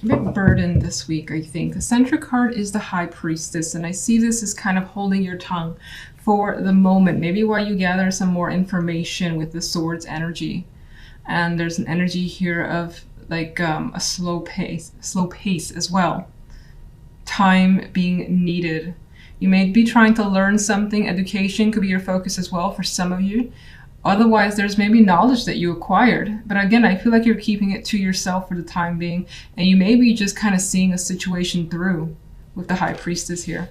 a bit burdened this week, I think. The center card is the High Priestess, and I see this as kind of holding your tongue for the moment, maybe while you gather some more information with the Swords energy. And there's an energy here of like a slow pace as well. Time being needed. You may be trying to learn something. Education could be your focus as well for some of you. Otherwise, there's maybe knowledge that you acquired. But again, I feel like you're keeping it to yourself for the time being. And you may be just kind of seeing a situation through with the High Priestess here.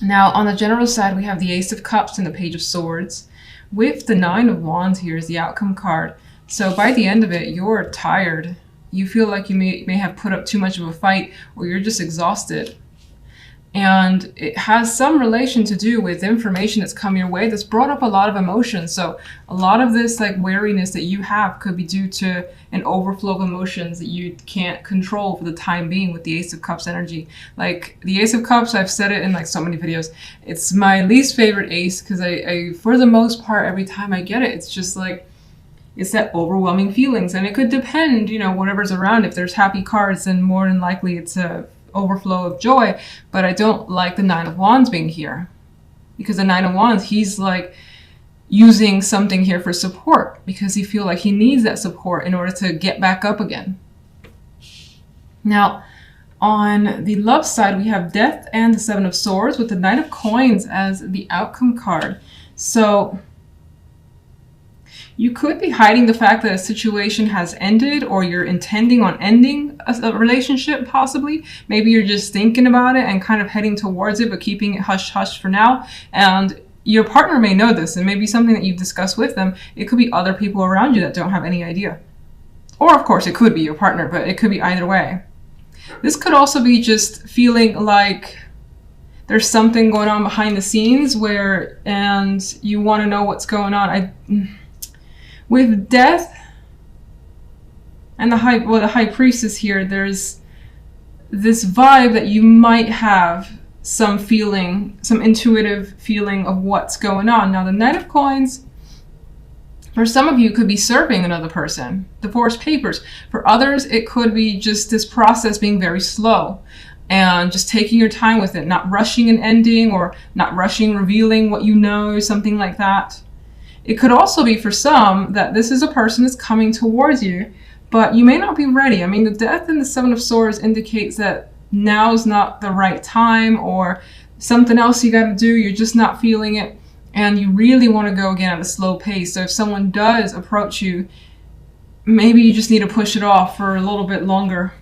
Now, on the general side, we have the Ace of Cups and the Page of Swords. With the Nine of Wands here is the outcome card. So by the end of it, you're tired. You feel like you may have put up too much of a fight, or you're just exhausted. And it has some relation to do with information that's come your way that's brought up a lot of emotions. So a lot of this like weariness that you have could be due to an overflow of emotions that you can't control for the time being with the Ace of Cups energy. Like the Ace of Cups, I've said it in like so many videos, it's my least favorite ace because I for the most part, every time I get it, it's just like, it's that overwhelming feelings. And it could depend, you know, whatever's around. If there's happy cards, then more than likely it's a overflow of joy. But I don't like the Nine of Wands being here, because the Nine of Wands, he's like using something here for support because he feels like he needs that support in order to get back up again. Now, on the love side, we have Death and the Seven of Swords with the Knight of Coins as the outcome card. So you could be hiding the fact that a situation has ended, or you're intending on ending a relationship, possibly. Maybe you're just thinking about it and kind of heading towards it, but keeping it hush-hush for now. And your partner may know this, and maybe something that you've discussed with them. It could be other people around you that don't have any idea. Or, of course, it could be your partner, but it could be either way. This could also be just feeling like there's something going on behind the scenes and you want to know what's going on. With Death and the High Priestess here, there's this vibe that you might have some feeling, some intuitive feeling of what's going on. Now, the Knight of Coins, for some of you, could be serving another person, divorce papers. For others, it could be just this process being very slow and just taking your time with it, not rushing an ending or not rushing revealing what you know, something like that. It could also be for some that this is a person that's coming towards you, but you may not be ready. I mean, the Death and the Seven of Swords indicates that now's not the right time, or something else you got to do, you're just not feeling it, and you really want to go again at a slow pace. So if someone does approach you, maybe you just need to push it off for a little bit longer.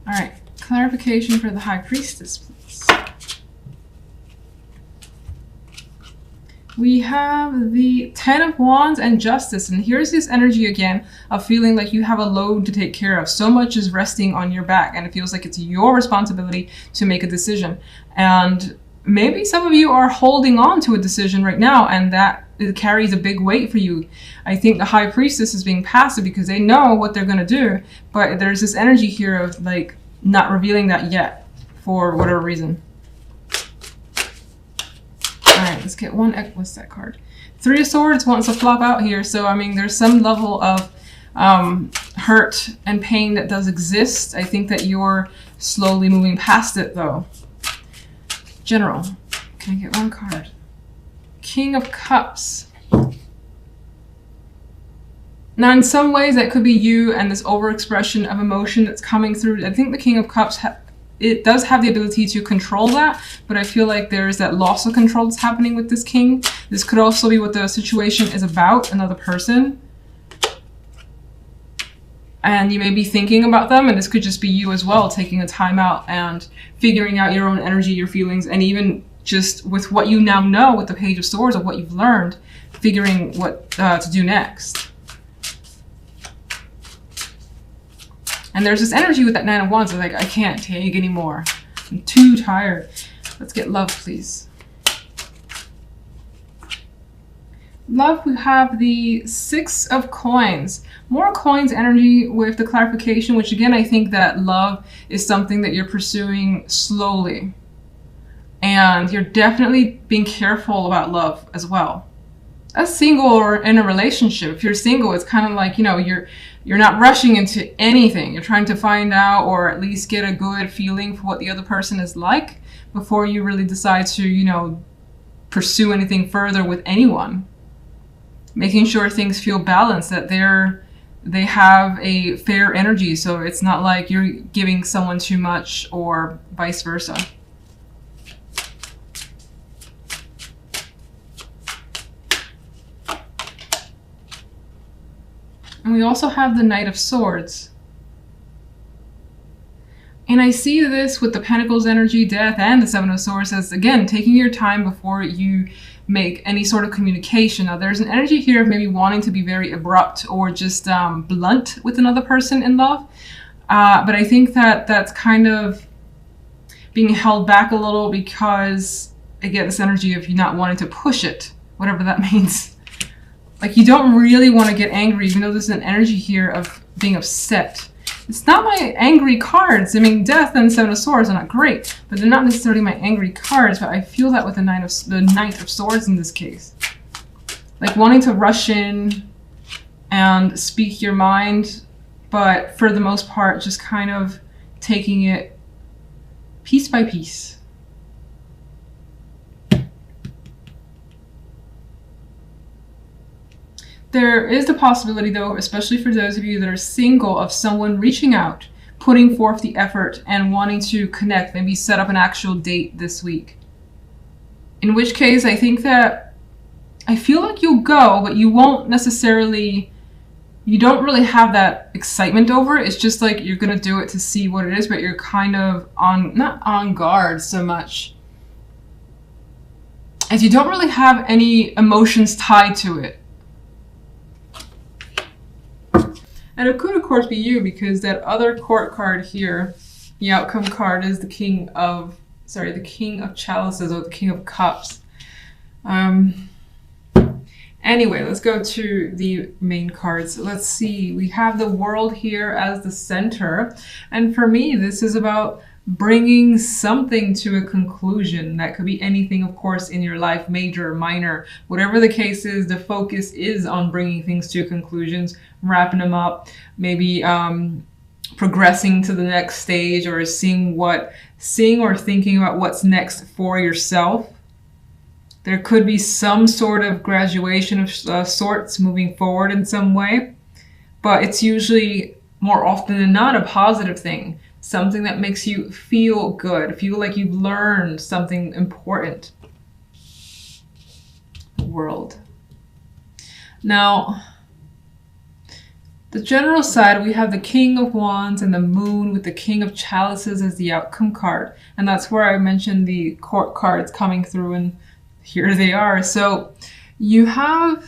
All right, clarification for the High Priestess, please. We have the Ten of Wands and Justice, and here's this energy again of feeling like you have a load to take care of. So much is resting on your back, and it feels like it's your responsibility to make a decision. And maybe some of you are holding on to a decision right now, and that it carries a big weight for you. I think the High Priestess is being passive because they know what they're going to do, but there's this energy here of like not revealing that yet for whatever reason. Alright, let's get one. What's that card? Three of Swords wants to flop out here. So, I mean, there's some level of hurt and pain that does exist. I think that you're slowly moving past it, though. General. Can I get one card? King of Cups. Now, in some ways, that could be you and this overexpression of emotion that's coming through. I think the King of Cups it does have the ability to control that, but I feel like there's that loss of control that's happening with this king. This could also be what the situation is about, another person. And you may be thinking about them, and this could just be you as well, taking a time out and figuring out your own energy, your feelings, and even just with what you now know with the Page of Swords, of what you've learned, figuring what to do next. And there's this energy with that Nine of Wands of like, I can't take anymore. I'm too tired. Let's get love, please. Love, we have the Six of Coins. More coins energy with the clarification, which again, I think that love is something that you're pursuing slowly. And you're definitely being careful about love as well. a single or in a relationship. If you're single, it's kind of like, you're not rushing into anything. You're trying to find out or at least get a good feeling for what the other person is like before you really decide to, pursue anything further with anyone. Making sure things feel balanced, that they have a fair energy, so it's not like you're giving someone too much or vice versa. And we also have the Knight of Swords. And I see this with the Pentacles energy, Death, and the Seven of Swords as, again, taking your time before you make any sort of communication. Now, there's an energy here of maybe wanting to be very abrupt or just blunt with another person in love. But I think that that's kind of being held back a little because I get this energy of you not wanting to push it, whatever that means. Like, you don't really want to get angry, even though there's an energy here of being upset. It's not my angry cards. I mean, Death and Seven of Swords are not great, but they're not necessarily my angry cards. But I feel that with the Knight of Swords in this case. Like, wanting to rush in and speak your mind, but for the most part, just kind of taking it piece by piece. There is the possibility, though, especially for those of you that are single, of someone reaching out, putting forth the effort, and wanting to connect, maybe set up an actual date this week. In which case, I think that I feel like you'll go, but you won't necessarily, you don't really have that excitement over it. It's just like you're going to do it to see what it is, but you're kind of not on guard so much, as you don't really have any emotions tied to it. And it could, of course, be you, because that other court card here, the outcome card, is the King of Chalices, or the King of Cups. Anyway, let's go to the main cards. Let's see. We have the World here as the center. And for me, this is about bringing something to a conclusion. That could be anything, of course, in your life, major or minor. Whatever the case is, the focus is on bringing things to conclusions, wrapping them up, maybe progressing to the next stage, or seeing or thinking about what's next for yourself. There could be some sort of graduation of sorts moving forward in some way, but it's usually more often than not a positive thing. Something that makes you feel good, feel like you've learned something important. World. Now, the general side, we have the King of Wands and the Moon with the King of Chalices as the outcome card. And that's where I mentioned the court cards coming through, and here they are. So you have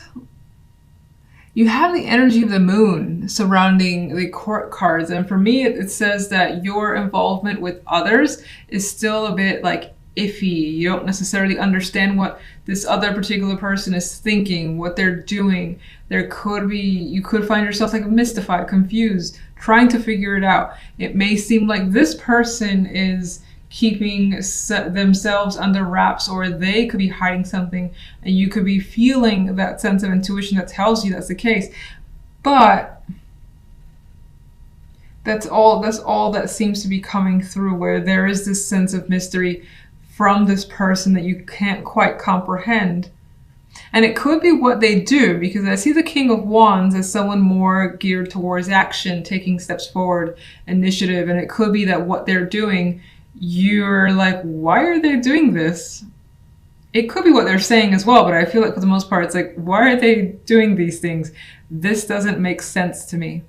the energy of the Moon surrounding the court cards. And for me, it says that your involvement with others is still a bit like iffy. You don't necessarily understand what this other particular person is thinking, what they're doing. You could find yourself like mystified, confused, trying to figure it out. It may seem like this person is keeping themselves under wraps, or they could be hiding something, and you could be feeling that sense of intuition that tells you that's the case. But that's all that seems to be coming through, where there is this sense of mystery from this person that you can't quite comprehend. And it could be what they do, because I see the King of Wands as someone more geared towards action, taking steps forward, initiative, and it could be that what they're doing, you're like, why are they doing this? It could be what they're saying as well, but I feel like for the most part, it's like, why are they doing these things? This doesn't make sense to me.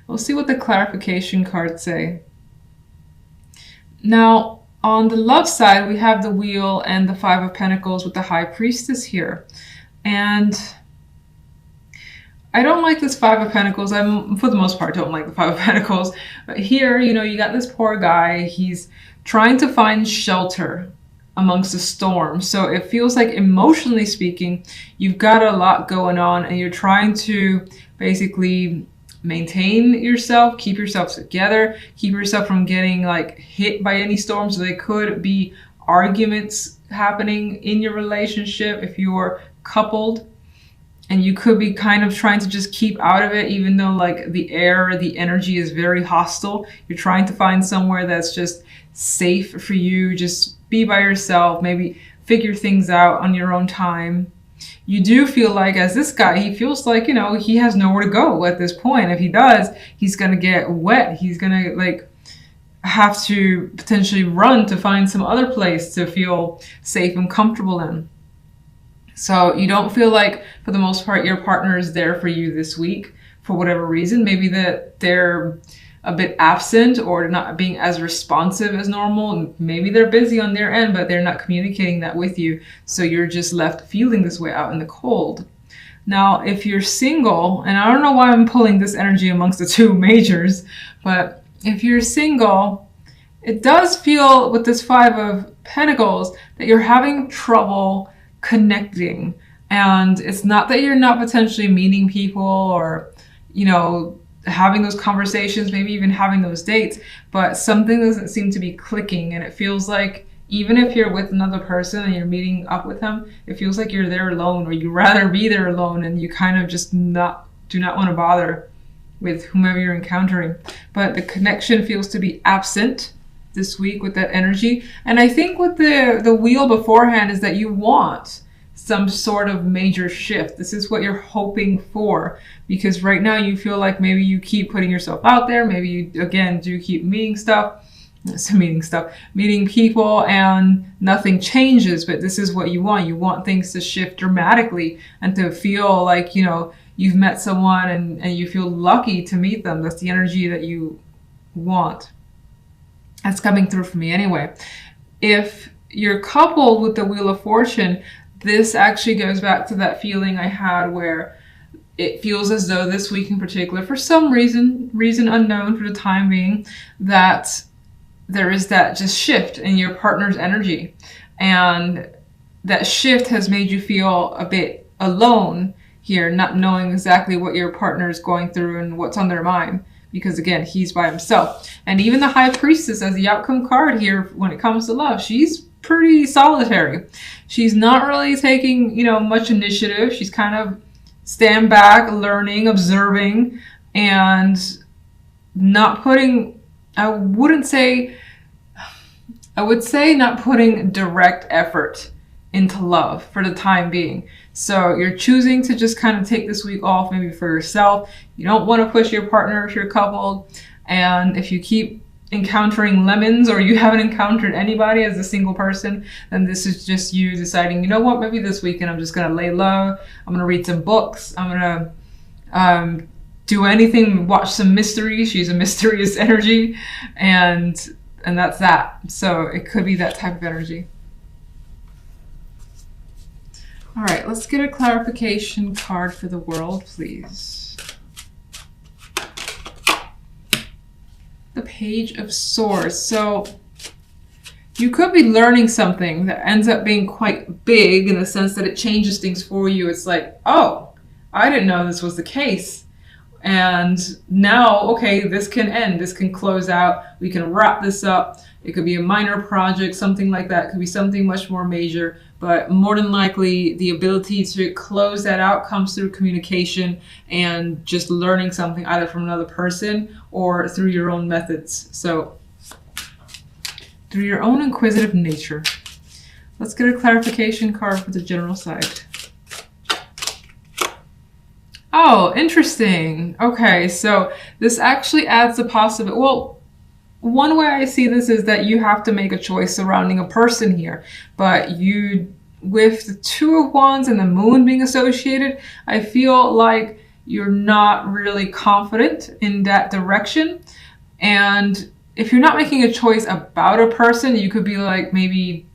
We'll see what the clarification cards say. Now, on the love side, we have the Wheel and the Five of Pentacles with the High Priestess here. And I don't like this Five of Pentacles. For the most part, don't like the Five of Pentacles. But here, you got this poor guy. He's trying to find shelter amongst the storm. So it feels like, emotionally speaking, you've got a lot going on, and you're trying to basically maintain yourself, keep yourself together, keep yourself from getting like hit by any storm. So they could be arguments happening in your relationship, if you're coupled, and you could be kind of trying to just keep out of it, even though like the air, the energy is very hostile. You're trying to find somewhere that's just safe for you. Just be by yourself, maybe figure things out on your own time. You do feel like, as this guy, he feels like, you know, he has nowhere to go at this point. If he does, he's going to get wet. He's going to like have to potentially run to find some other place to feel safe and comfortable in. So you don't feel like, for the most part, your partner is there for you this week for whatever reason. Maybe that they're a bit absent or not being as responsive as normal. Maybe they're busy on their end, but they're not communicating that with you. So you're just left feeling this way out in the cold. Now, if you're single, and I don't know why I'm pulling this energy amongst the two majors, but if you're single, it does feel with this Five of Pentacles that you're having trouble connecting. And it's not that you're not potentially meeting people or, you know, having those conversations, maybe even having those dates, but something doesn't seem to be clicking. And it feels like even if you're with another person and you're meeting up with them, it feels like you're there alone, or you'd rather be there alone, and you kind of just do not want to bother with whomever you're encountering. But the connection feels to be absent this week with that energy. And I think with the wheel beforehand is that you want some sort of major shift. This is what you're hoping for, because right now you feel like maybe you keep putting yourself out there. Maybe you, again, do keep meeting people and nothing changes, but this is what you want. You want things to shift dramatically and to feel like, you know, you've met someone and you feel lucky to meet them. That's the energy that you want. That's coming through for me anyway. If you're coupled with the Wheel of Fortune, this actually goes back to that feeling I had where it feels as though this week in particular, for some reason unknown for the time being, that there is that just shift in your partner's energy. And that shift has made you feel a bit alone here, not knowing exactly what your partner is going through and what's on their mind. Because again, he's by himself. And even the High Priestess as the outcome card here when it comes to love, she's pretty solitary. She's not really taking, you know, much initiative. She's kind of stand back, learning, observing, and not putting, I would say not putting direct effort into love for the time being. So you're choosing to just kind of take this week off, maybe for yourself. You don't want to push your partner if you're coupled. And if you keep encountering lemons, or you haven't encountered anybody as a single person, then this is just you deciding, you know what, maybe this weekend I'm just going to lay low. I'm going to read some books. I'm going to do anything, watch some mysteries. She's a mysterious energy. And that's that. So it could be that type of energy. All right, let's get a clarification card for the world, please. The Page of Swords. So you could be learning something that ends up being quite big in the sense that it changes things for you. It's like, oh, I didn't know this was the case. And now, okay, this can end. This can close out. We can wrap this up. It could be a minor project, something like that. It could be something much more major. But more than likely, the ability to close that out comes through communication and just learning something either from another person or through your own methods. So through your own inquisitive nature. Let's get a clarification card for the general side. Oh, interesting. Okay, so this actually adds a possibility. Well, one way I see this is that you have to make a choice surrounding a person here, but you, with the Two of Wands and the Moon being associated, I feel like you're not really confident in that direction. And if you're not making a choice about a person, you could be like, maybe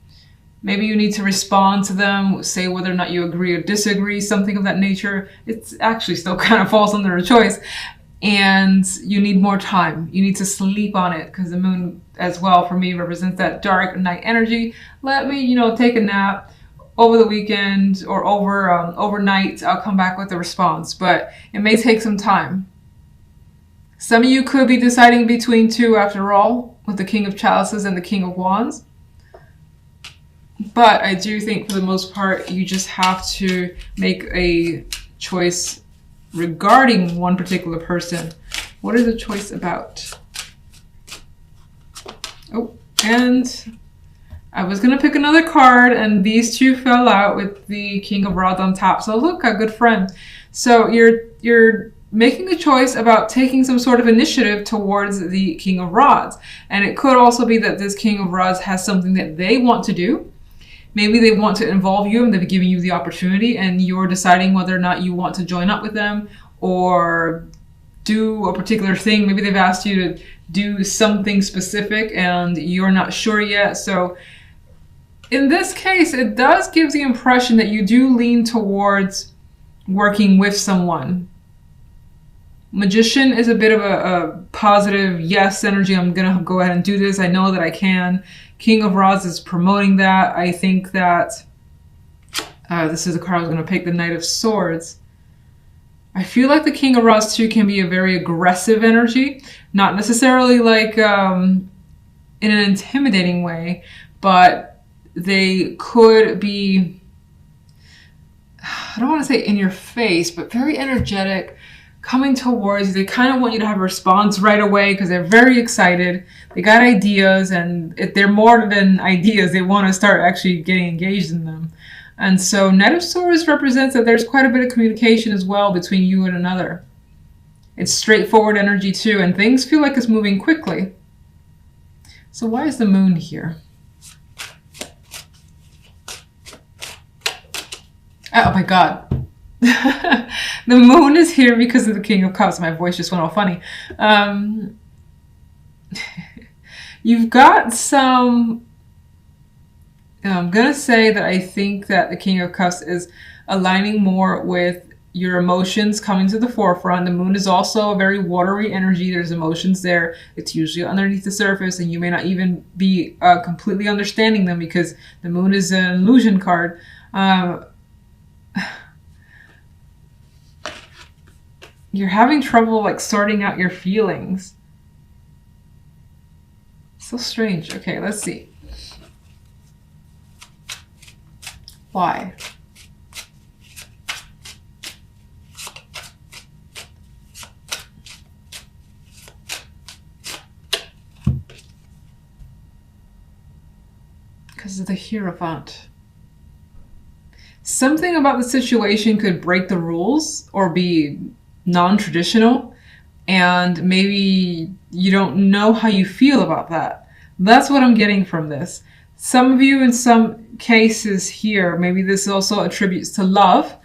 you need to respond to them, say whether or not you agree or disagree, something of that nature. It's actually still kind of falls under a choice. And you need more time. You need to sleep on it, because the moon as well for me represents that dark night energy. Let me, take a nap over the weekend or overnight. I'll come back with a response, but it may take some time. Some of you could be deciding between two after all, with the King of Chalices and the King of Wands. But I do think for the most part, you just have to make a choice regarding one particular person. What is the choice about? Oh, and I was going to pick another card, and these two fell out with the King of Rods on top. So look, a good friend. So you're making a choice about taking some sort of initiative towards the King of Rods. And it could also be that this King of Rods has something that they want to do. Maybe they want to involve you and they're giving you the opportunity, and you're deciding whether or not you want to join up with them or do a particular thing. Maybe they've asked you to do something specific and you're not sure yet. So in this case, it does give the impression that you do lean towards working with someone. Magician is a bit of a positive yes energy. I'm going to go ahead and do this. I know that I can. King of Rods is promoting that. I think that this is the card I was going to pick, the Knight of Swords. I feel like the King of Rods too can be a very aggressive energy. Not necessarily like in an intimidating way, but they could be, I don't want to say in your face, but very energetic, coming towards you. They kind of want you to have a response right away because they're very excited. They got ideas, and if they're more than ideas, they want to start actually getting engaged in them. And so Knight of Swords represents that there's quite a bit of communication as well between you and another. It's straightforward energy too, and things feel like it's moving quickly. So why is the Moon here? Oh my God. The Moon is here because of the King of Cups. My voice just went all funny. You've got some... I'm going to say that I think that the King of Cups is aligning more with your emotions coming to the forefront. The Moon is also a very watery energy. There's emotions there. It's usually underneath the surface, and you may not even be completely understanding them because the Moon is an illusion card. You're having trouble like sorting out your feelings. So strange. Okay, let's see. Why? Because of the Hierophant. Something about the situation could break the rules or be non-traditional, and maybe you don't know how you feel about that. That's what I'm getting from this. Some of you in some cases here, maybe this also attributes to love.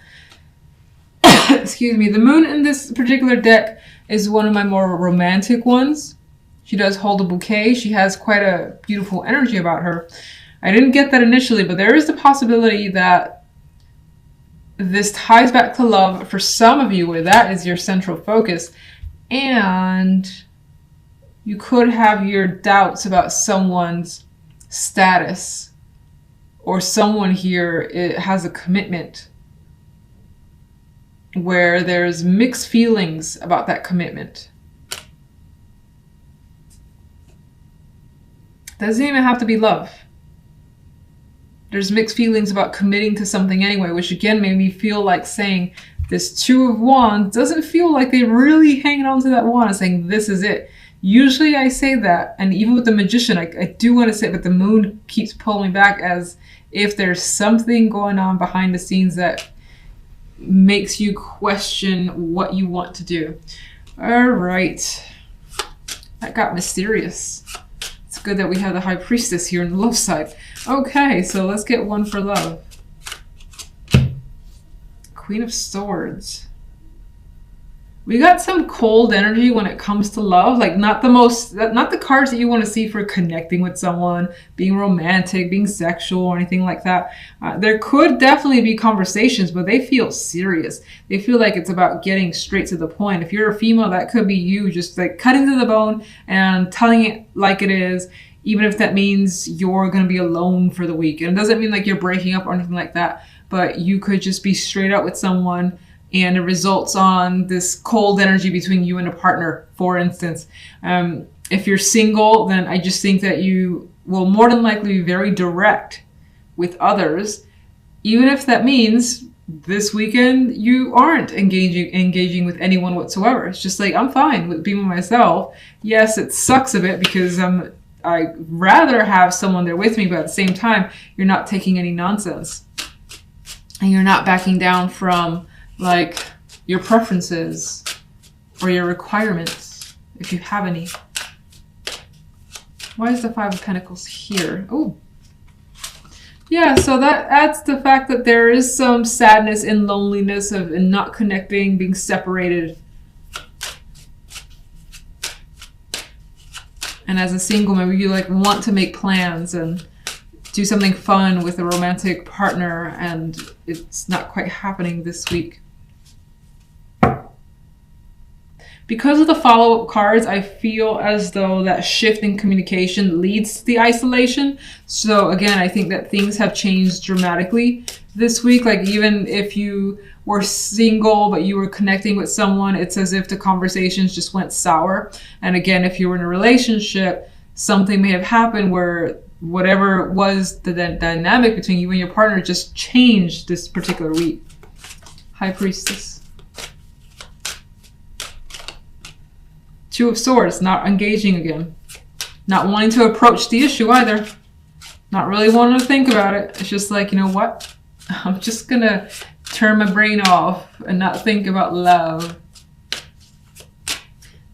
Excuse me. The Moon in this particular deck is one of my more romantic ones. She does hold a bouquet. She has quite a beautiful energy about her. I didn't get that initially, but there is the possibility that this ties back to love for some of you, where that is your central focus. And you could have your doubts about someone's status, or someone here has a commitment where there's mixed feelings about that commitment. Doesn't even have to be love. There's mixed feelings about committing to something anyway, which again made me feel like saying this Two of Wands doesn't feel like they're really hanging on to that wand and saying this is it. Usually I say that, and even with the Magician, I do want to say it, but the Moon keeps pulling me back as if there's something going on behind the scenes that makes you question what you want to do. All right. That got mysterious. It's good that we have the High Priestess here on the love side. Okay, so let's get one for love. Queen of Swords. We got some cold energy when it comes to love. Like not the cards that you want to see for connecting with someone, being romantic, being sexual, or anything like that. There could definitely be conversations, but they feel serious. They feel like it's about getting straight to the point. If you're a female, that could be you just like cutting to the bone and telling it like it is, even if that means you're going to be alone for the week. And it doesn't mean like you're breaking up or anything like that, but you could just be straight up with someone and it results on this cold energy between you and a partner, for instance. If you're single, then I just think that you will more than likely be very direct with others, even if that means this weekend you aren't engaging with anyone whatsoever. It's just like, I'm fine with being with myself. Yes, it sucks a bit because I'd rather have someone there with me, but at the same time, you're not taking any nonsense. And you're not backing down from like your preferences or your requirements, if you have any. Why is the Five of Pentacles here? Oh, yeah, so that adds the fact that there is some sadness and loneliness of and not connecting, being separated. And as a single, maybe you like want to make plans and do something fun with a romantic partner, and it's not quite happening this week. Because of the follow-up cards, I feel as though that shift in communication leads to the isolation. So again, I think that things have changed dramatically this week. Like even if you were single, but you were connecting with someone, it's as if the conversations just went sour. And again, if you were in a relationship, something may have happened where whatever was the dynamic between you and your partner just changed this particular week. High Priestess. Two of Swords, not engaging again. Not wanting to approach the issue either. Not really wanting to think about it. It's just like, you know what? I'm just gonna turn my brain off and not think about love.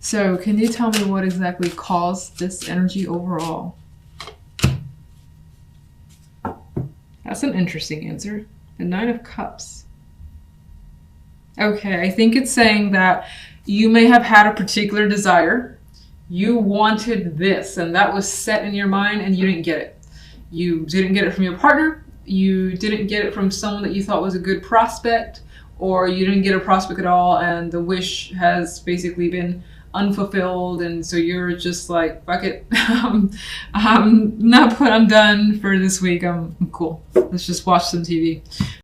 So, can you tell me what exactly caused this energy overall? That's an interesting answer. The Nine of Cups. Okay, I think it's saying that you may have had a particular desire. You wanted this, and that was set in your mind, and you didn't get it. You didn't get it from your partner. You didn't get it from someone that you thought was a good prospect, or you didn't get a prospect at all, and the wish has basically been unfulfilled, and so you're just like, fuck it. I'm done for this week. I'm cool. Let's just watch some TV.